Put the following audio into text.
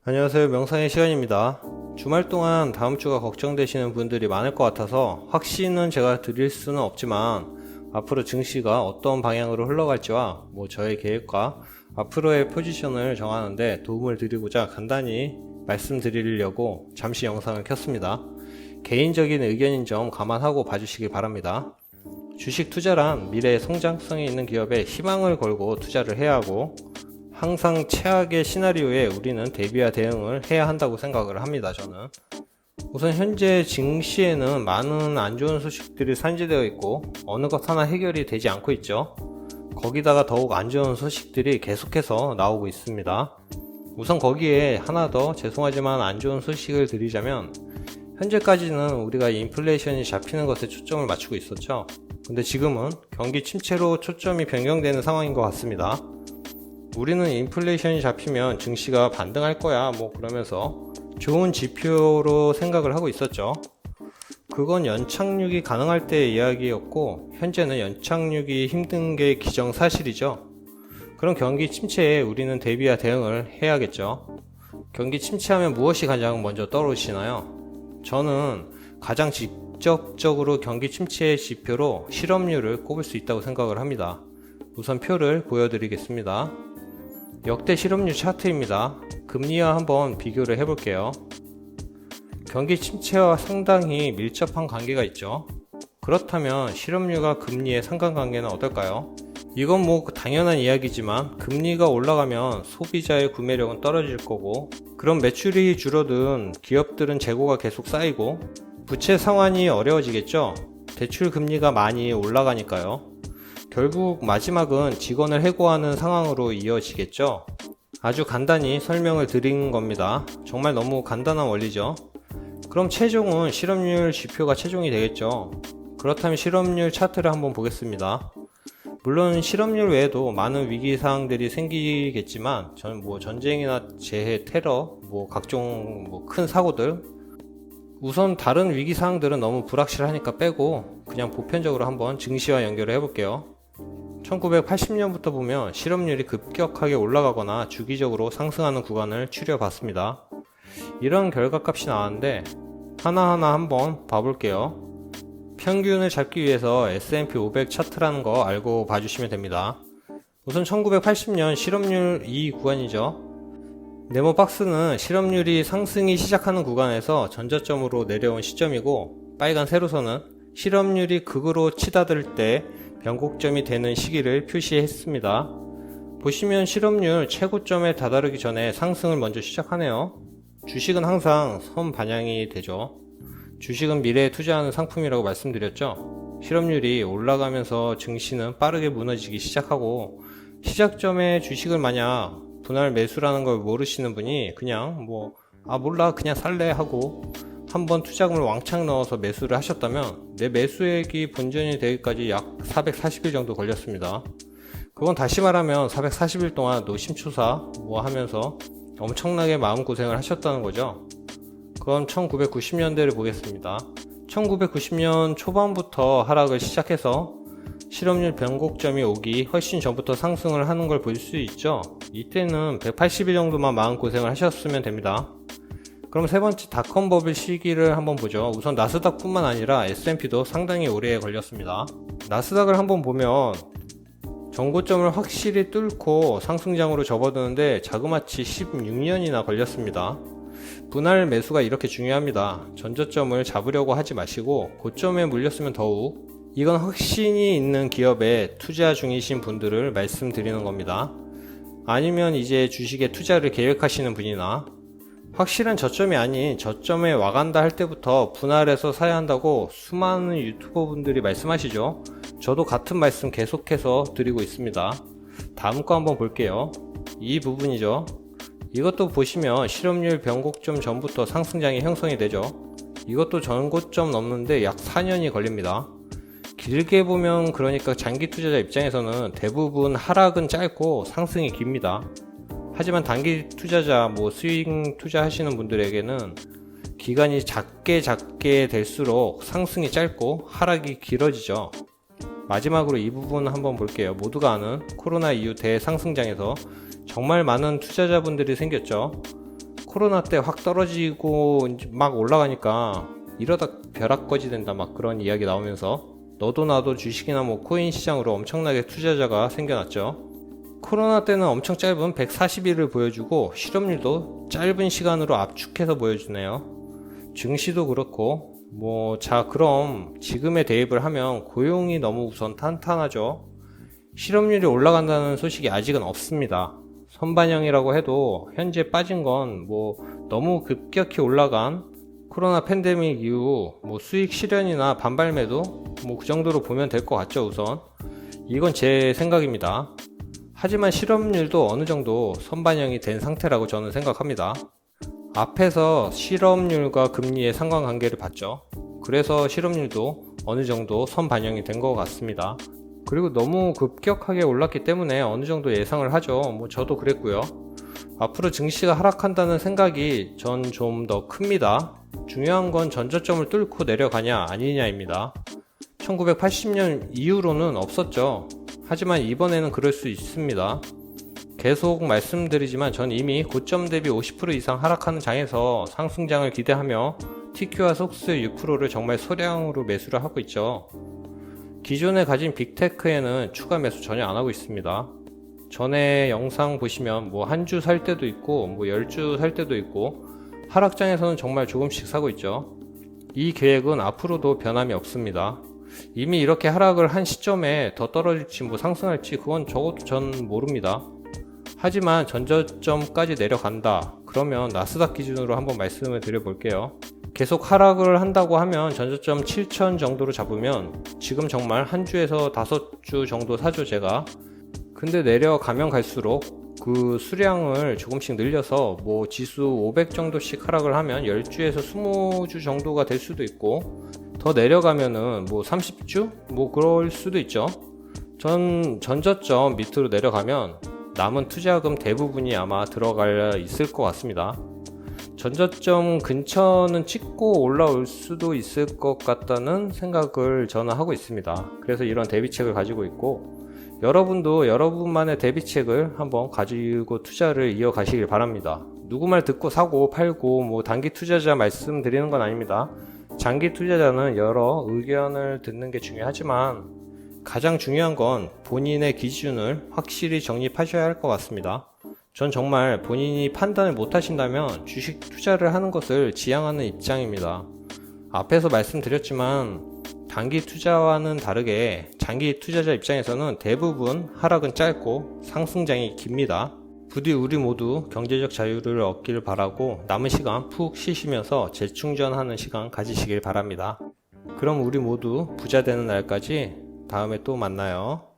안녕하세요. 명상의 시간입니다. 주말 동안 다음 주가 걱정되시는 분들이 많을 것 같아서 확신은 제가 드릴 수는 없지만 앞으로 증시가 어떤 방향으로 흘러갈지와 저의 계획과 앞으로의 포지션을 정하는데 도움을 드리고자 간단히 말씀드리려고 잠시 영상을 켰습니다. 개인적인 의견인 점 감안하고 봐주시기 바랍니다. 주식 투자란 미래의 성장성이 있는 기업에 희망을 걸고 투자를 해야 하고 항상 최악의 시나리오에 우리는 대비와 대응을 해야 한다고 생각을 합니다. 저는 우선 현재 증시에는 많은 안 좋은 소식들이 산재되어 있고 어느 것 하나 해결이 되지 않고 있죠. 거기다가 더욱 안 좋은 소식들이 계속해서 나오고 있습니다. 우선 거기에 하나 더 죄송하지만 안 좋은 소식을 드리자면 현재까지는 우리가 인플레이션이 잡히는 것에 초점을 맞추고 있었죠. 근데 지금은 경기 침체로 초점이 변경되는 상황인 것 같습니다. 우리는 인플레이션이 잡히면 증시가 반등할 거야 그러면서 좋은 지표로 생각을 하고 있었죠. 그건 연착륙이 가능할 때의 이야기였고 현재는 연착륙이 힘든 게 기정사실이죠. 그럼 경기 침체에 우리는 대비와 대응을 해야겠죠. 경기 침체하면 무엇이 가장 먼저 떠오르시나요? 저는 가장 직접적으로 경기 침체의 지표로 실업률을 꼽을 수 있다고 생각을 합니다. 우선 표를 보여드리겠습니다. 역대 실업률 차트입니다. 금리와 한번 비교를 해볼게요. 경기 침체와 상당히 밀접한 관계가 있죠. 그렇다면 실업률과 금리의 상관관계는 어떨까요? 이건 당연한 이야기지만 금리가 올라가면 소비자의 구매력은 떨어질 거고 그럼 매출이 줄어든 기업들은 재고가 계속 쌓이고 부채 상환이 어려워지겠죠. 대출 금리가 많이 올라가니까요. 결국 마지막은 직원을 해고하는 상황으로 이어지겠죠. 아주 간단히 설명을 드린 겁니다. 정말 너무 간단한 원리죠. 그럼 최종은 실업률 지표가 최종이 되겠죠. 그렇다면 실업률 차트를 한번 보겠습니다. 물론 실업률 외에도 많은 위기사항들이 생기겠지만 저는 전쟁이나 재해, 테러, 각종 큰 사고들 우선 다른 위기사항들은 너무 불확실하니까 빼고 그냥 보편적으로 한번 증시와 연결을 해볼게요. 1980년부터 보면 실업률이 급격하게 올라가거나 주기적으로 상승하는 구간을 추려봤습니다. 이런 결과값이 나왔는데 하나하나 한번 봐볼게요. 평균을 잡기 위해서 S&P 500 차트라는 거 알고 봐주시면 됩니다. 우선 1980년 실업률 이 구간이죠. 네모 박스는 실업률이 상승이 시작하는 구간에서 전저점으로 내려온 시점이고 빨간 세로선은 실업률이 극으로 치닫을 때 변곡점이 되는 시기를 표시했습니다. 보시면 실업률 최고점에 다다르기 전에 상승을 먼저 시작하네요. 주식은 항상 선반영이 되죠. 주식은 미래에 투자하는 상품이라고 말씀드렸죠. 실업률이 올라가면서 증시는 빠르게 무너지기 시작하고 시작점에 주식을 만약 분할 매수라는 걸 모르시는 분이 그냥 몰라 그냥 살래 하고 한번 투자금을 왕창 넣어서 매수를 하셨다면 내 매수액이 본전이 되기까지 약 440일 정도 걸렸습니다. 그건 다시 말하면 440일 동안 노심초사 하면서 엄청나게 마음고생을 하셨다는 거죠. 그건 1990년대를 보겠습니다. 1990년 초반부터 하락을 시작해서 실업률 변곡점이 오기 훨씬 전부터 상승을 하는 걸 볼 수 있죠. 이때는 180일 정도만 마음고생을 하셨으면 됩니다. 그럼 세 번째 닷컴 버블 시기를 한번 보죠. 우선 나스닥 뿐만 아니라 S&P도 상당히 오래 걸렸습니다. 나스닥을 한번 보면 전고점을 확실히 뚫고 상승장으로 접어드는데 자그마치 16년이나 걸렸습니다. 분할 매수가 이렇게 중요합니다. 전저점을 잡으려고 하지 마시고 고점에 물렸으면 더욱 이건 확신이 있는 기업에 투자 중이신 분들을 말씀드리는 겁니다. 아니면 이제 주식에 투자를 계획하시는 분이나 확실한 저점이 아닌 저점에 와간다 할 때부터 분할해서 사야 한다고 수많은 유튜버 분들이 말씀하시죠. 저도 같은 말씀 계속해서 드리고 있습니다. 다음 거 한번 볼게요. 이 부분이죠. 이것도 보시면 실업률 변곡점 전부터 상승장이 형성이 되죠. 이것도 전고점 넘는데 약 4년이 걸립니다. 길게 보면 그러니까 장기 투자자 입장에서는 대부분 하락은 짧고 상승이 깁니다. 하지만 단기 투자자, 스윙 투자하시는 분들에게는 기간이 작게 될수록 상승이 짧고 하락이 길어지죠. 마지막으로 이 부분 한번 볼게요. 모두가 아는 코로나 이후 대상승장에서 정말 많은 투자자분들이 생겼죠. 코로나 때 확 떨어지고 이제 막 올라가니까 이러다 벼락거지 된다 막 그런 이야기 나오면서 너도 나도 주식이나 뭐 코인 시장으로 엄청나게 투자자가 생겨났죠. 코로나 때는 엄청 짧은 140일을 보여주고 실업률도 짧은 시간으로 압축해서 보여주네요. 증시도 그렇고 자 그럼 지금에 대입을 하면 고용이 너무 우선 탄탄하죠. 실업률이 올라간다는 소식이 아직은 없습니다. 선반영이라고 해도 현재 빠진 건 너무 급격히 올라간 코로나 팬데믹 이후 수익 실현이나 반발 매도 그 정도로 보면 될 것 같죠. 우선 이건 제 생각입니다. 하지만 실업률도 어느 정도 선반영이 된 상태라고 저는 생각합니다. 앞에서 실업률과 금리의 상관관계를 봤죠. 그래서 실업률도 어느 정도 선반영이 된 것 같습니다. 그리고 너무 급격하게 올랐기 때문에 어느 정도 예상을 하죠. 저도 그랬고요. 앞으로 증시가 하락한다는 생각이 전 좀 더 큽니다. 중요한 건 전저점을 뚫고 내려가냐 아니냐입니다. 1980년 이후로는 없었죠. 하지만 이번에는 그럴 수 있습니다. 계속 말씀드리지만 전 이미 고점 대비 50% 이상 하락하는 장에서 상승장을 기대하며 TQ와 속수의 6%를 정말 소량으로 매수를 하고 있죠. 기존에 가진 빅테크에는 추가 매수 전혀 안 하고 있습니다. 전에 영상 보시면 한 주 살 때도 있고 10주 살 때도 있고 하락장에서는 정말 조금씩 사고 있죠. 이 계획은 앞으로도 변함이 없습니다. 이미 이렇게 하락을 한 시점에 더 떨어질지 상승할지 그건 적어도 전 모릅니다. 하지만 전저점까지 내려간다 그러면 나스닥 기준으로 한번 말씀을 드려볼게요. 계속 하락을 한다고 하면 전저점 7,000 정도로 잡으면 지금 정말 한 주에서 5주 정도 사죠 제가. 근데 내려가면 갈수록 그 수량을 조금씩 늘려서 지수 500 정도씩 하락을 하면 10주에서 20주 정도가 될 수도 있고 더 내려가면은 30주? 그럴 수도 있죠. 전 전저점 밑으로 내려가면 남은 투자금 대부분이 아마 들어가 있을 것 같습니다. 전저점 근처는 찍고 올라올 수도 있을 것 같다는 생각을 저는 하고 있습니다. 그래서 이런 대비책을 가지고 있고 여러분도 여러분만의 대비책을 한번 가지고 투자를 이어가시길 바랍니다. 누구 말 듣고 사고 팔고 단기 투자자 말씀드리는 건 아닙니다. 장기 투자자는 여러 의견을 듣는 게 중요하지만 가장 중요한 건 본인의 기준을 확실히 정립하셔야 할 것 같습니다. 전 정말 본인이 판단을 못 하신다면 주식 투자를 하는 것을 지향하는 입장입니다. 앞에서 말씀드렸지만 단기 투자와는 다르게 장기 투자자 입장에서는 대부분 하락은 짧고 상승장이 깁니다. 부디 우리 모두 경제적 자유를 얻길 바라고 남은 시간 푹 쉬시면서 재충전하는 시간 가지시길 바랍니다. 그럼 우리 모두 부자 되는 날까지 다음에 또 만나요.